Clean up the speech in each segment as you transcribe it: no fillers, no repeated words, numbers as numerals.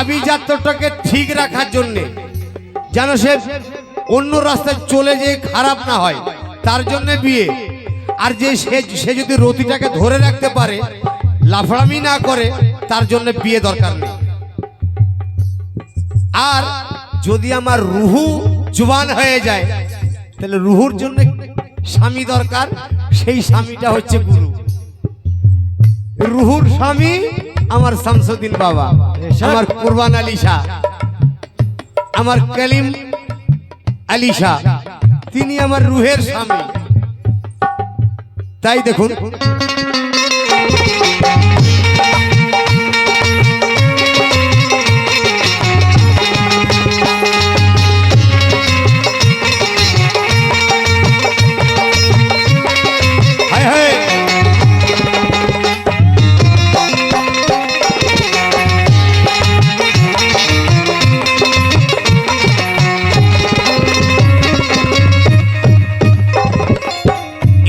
আভিজাত্যটাকে ঠিক রাখার জন্য যেন সে অন্য রাস্তায় চলে যেয়ে খারাপ না হয়, তার জন্য বিয়ে। আর যে সে যদি রতিটাকে ধরে রাখতে পারে, লাফড়ামি না করে, তার জন্য বিয়ে দরকার নেই। আর যদি আমার রুহু জুবান হয়ে যায়, তাহলে রুহুর জন্য স্বামী দরকার। সেই স্বামীটা হচ্ছে গুরু। রুহুর স্বামী আমার শামসুদ্দিন বাবা, আমার কুরবান আলী শাহ, আমার কলিম আলী শাহ, তিনি আমার রুহের স্বামী। তাই দেখুন,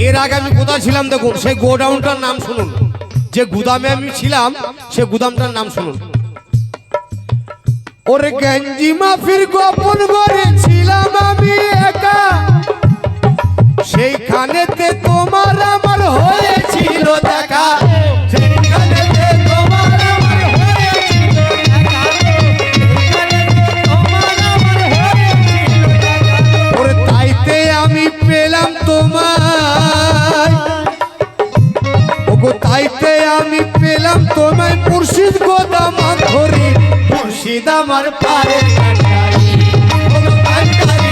এর আগে আমি কোথায় ছিলাম দেখুন, সেই গোডাউনটার নাম শুনুন। যে গুদামে আমি ছিলাম, সে গুদামটার নাম শুনুন। ওরে গঞ্জি মাফির গোপন ঘরে ছিলাম আমি একা, সেইখানেতে তোমার আমার হয়েছিল দেখা। সেইখানেতে তোমার আমার হয়েছিল দেখা। ওরে তাইতে আমি পেলাম তোমায়, ওগো তাইতে আমি পেলাম তোমায়। মুর্শিদ গোদাম ধরি, মুর্শিদ আমার পারে কাটারি, ওগো কাটারি,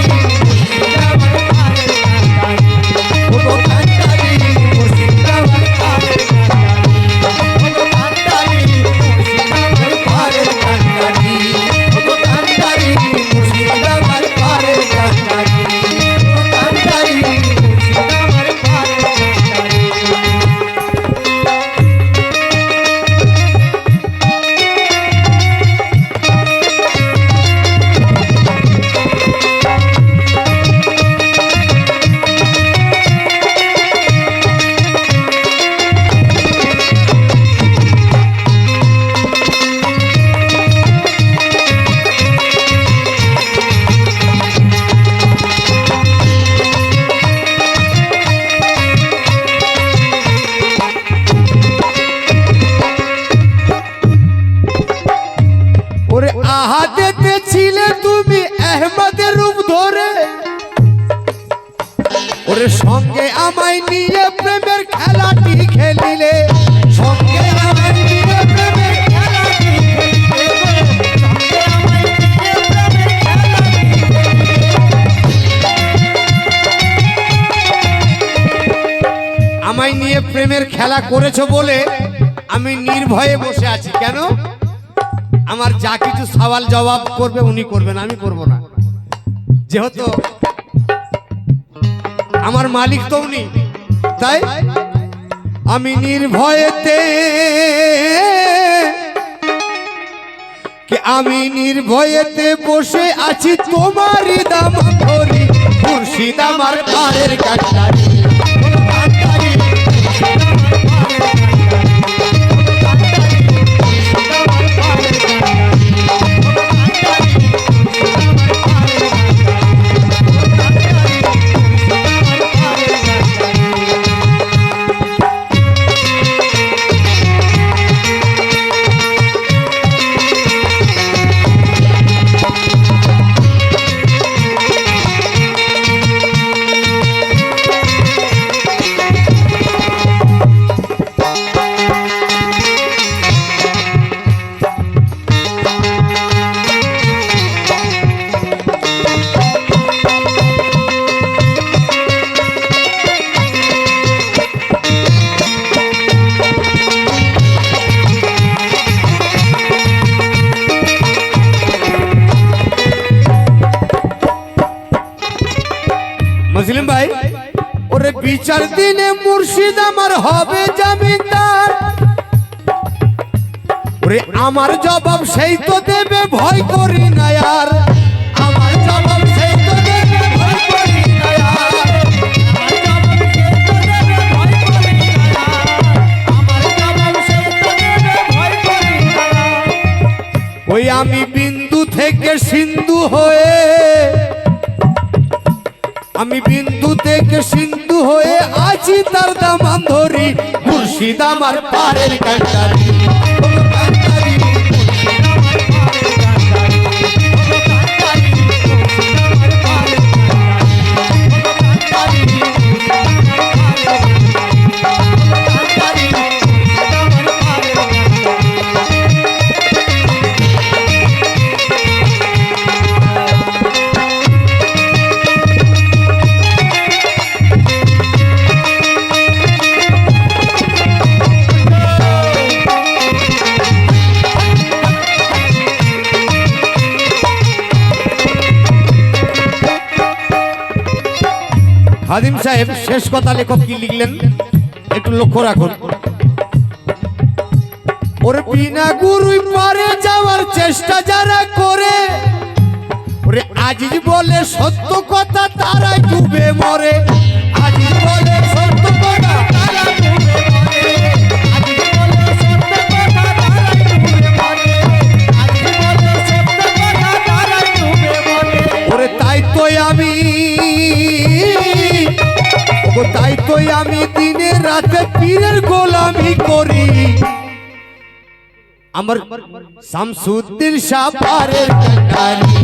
মুর্শিদ আমার পারে কাটারি, ওগো কাটারি, মুর্শিদ আমার পারে কাটারি, ওগো কাটারি, মুর্শিদ আমার পারে কাটারি, ওগো কাটারি, মুর্শিদ আমার পারে কাটারি, ওগো কাটারি, মুর্শিদ আমার পারে কাটারি। ওরে আহাদেতে ছিলে তুমি আহমদের রূপ ধরে, ওরে সঙ্গে আমায় নিয়ে প্রেমের খেলাটি খেলিলে, সঙ্গে আমায় নিয়ে প্রেমের খেলাটি খেলিলে, সঙ্গে আমায় নিয়ে প্রেমের খেলাটি খেলিলে। আমায় নিয়ে প্রেমের খেলা করেছো বলে আমি নির্ভয়ে বসে আছি। কেন? আমার যা কিছু সওয়াল জবাব করবে উনি করবেন, আমি করব না। যেহেতু আমার মালিক তো উনি, তাই আমি নির্ভয়েতে, আমি নির্ভয়েতে বসে আছি তোমারই দাম ধরি, মুর্শিদ আমার পারের কাটারি, মুসলিম ভাই। ওরে বিচার দিনে মুর্শিদ আমার হবে জমিদার, ওরে আমার জবাব সেই তো দেবে, ভয় করি না আর, আমার জবাব সেই তো দেবে, ভয় করি না আর, আমার জবাব সেই তো দেবে, ভয় করি না আর, আমার জবাব সেই তো দেবে, ভয় করি না আর। ওই আমি বিন্দু থেকে সিন্ধু হয়ে, আমি বিন্দু থেকে সিন্ধু হয়ে আছি তার দামান ধরি, মুর্শিদ আমার পারের কান্ডারি। হাদিম সাহেব শেষ কথা লেখক কি লিখলেন একটু লক্ষ্য রাখুন। ওরে বিনা গুরুই পারে যাওয়ার চেষ্টা যারা করে, ওরে আজিজ বলে সত্য কথা তারা ডুবে মরে, আজিজ বলে সত্য কথা তারা ডুবে মরে, আজিজ বলে সত্য কথা তারা ডুবে মরে, আজিজ বলে সত্য কথা তারা ডুবে মরে। ওরে তাই তো আমি দিনে রাতে পীরের গোলামি করি, আমার শামসুদ্দিন শাহ পারের কান্ডারি।